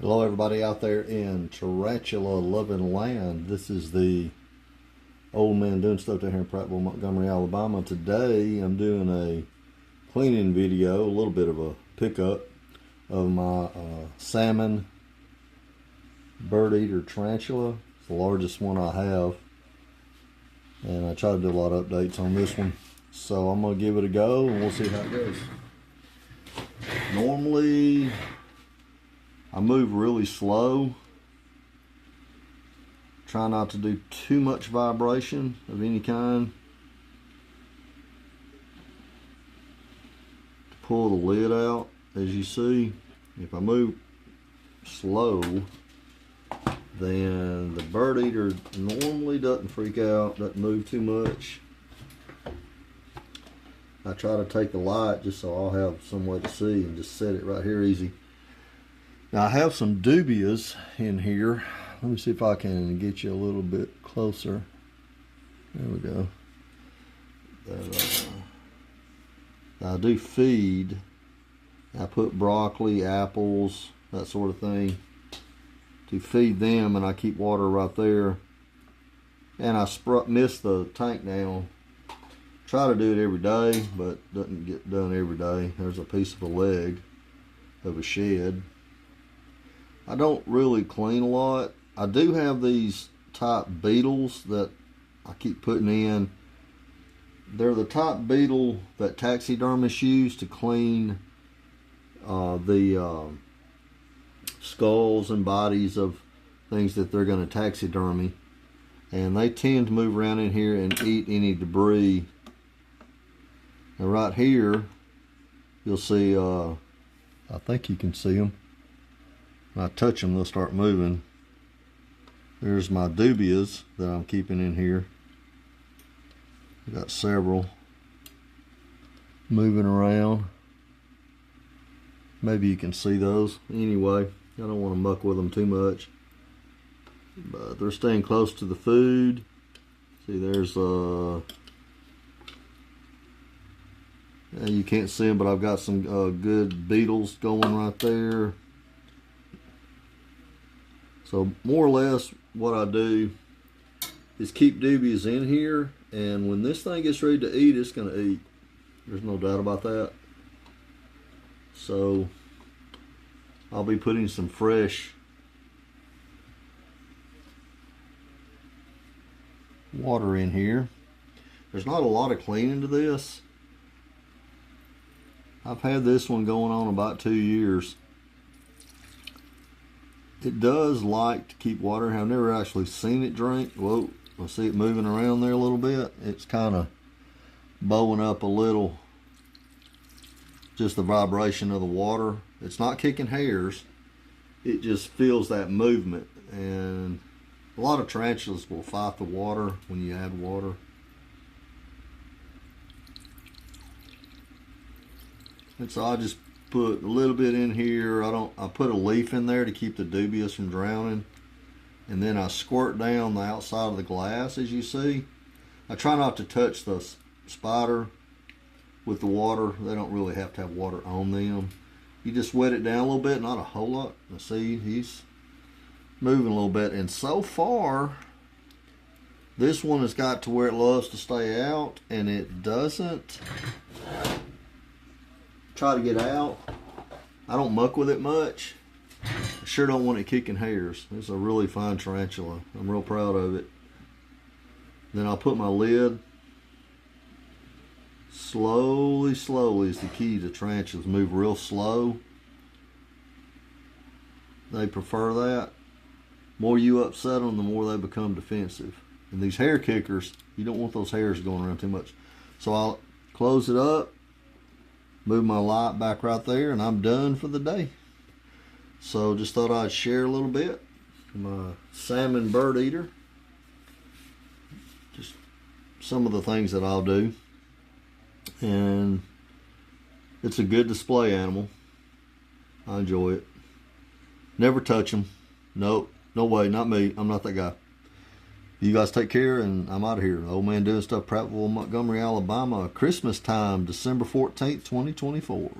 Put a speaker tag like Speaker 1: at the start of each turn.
Speaker 1: Hello everybody out there in Tarantula loving land. This is the old man doing stuff down here in Prattville, Montgomery, Alabama. Today I'm doing a cleaning video, a little bit of a pickup of my salmon bird eater tarantula. It's the largest one I have, and I try to do a lot of updates on this one. So I'm going to give it a go and we'll see how it goes. Normally I move really slow. Try not to do too much vibration of any kind. To pull the lid out, as you see, if I move slow, then the bird eater normally doesn't freak out, doesn't move too much. I try to take the light just so I'll have some way to see and just set it right here easy. Now I have some dubias in here. Let me see if I can get you a little bit closer. There we go. I do feed. I put broccoli, apples, that sort of thing to feed them, and I keep water right there. And I mist the tank down. Try to do it every day, but doesn't get done every day. There's a piece of a leg of a shed. I don't really clean a lot. I do have these type beetles that I keep putting in. They're the type beetle that taxidermists use to clean the skulls and bodies of things that they're going to taxidermy. And they tend to move around in here and eat any debris. And right here, you'll see, I think you can see them. When I touch them, they'll start moving. There's my dubias that I'm keeping in here. I got several moving around. Maybe you can see those. Anyway, I don't want to muck with them too much. But they're staying close to the food. See, there's you can't see them, but I've got some good beetles going right there. So more or less what I do is keep dubias in here, and when this thing gets ready to eat, it's going to eat. There's no doubt about that. So I'll be putting some fresh water in here. There's not a lot of cleaning to this. I've had this one going on about 2 years. It does like to keep water. I've never actually seen it drink. Whoa, I see it moving around there a little bit. It's kind of bowing up a little. Just the vibration of the water. It's not kicking hairs. It just feels that movement. And a lot of tarantulas will fight the water when you add water. And so I just put a little bit in here. I put a leaf in there to keep the dubias from drowning, and then I squirt down the outside of the glass, as you see. I try not to touch the spider with the water. They don't really have to have water on them. You just wet it down a little bit, not a whole lot. See, he's moving a little bit, and so far this one has got to where it loves to stay out, and it doesn't try to get out. I don't muck with it much. I sure don't want it kicking hairs. It's a really fine tarantula. I'm real proud of it. Then I'll put my lid. Slowly, slowly is the key to tarantulas. Move real slow. They prefer that. The more you upset them, the more they become defensive. And these hair kickers, you don't want those hairs going around too much. So I'll close it up. Move my light back right there, and I'm done for the day. So just thought I'd share a little bit. My salmon bird eater. Just some of the things that I'll do. And it's a good display animal. I enjoy it. Never touch them. Nope. No way. Not me. I'm not that guy. You guys take care, and I'm out of here. Old man doing stuff, Prattville, Montgomery, Alabama. Christmas time, December 14th, 2024.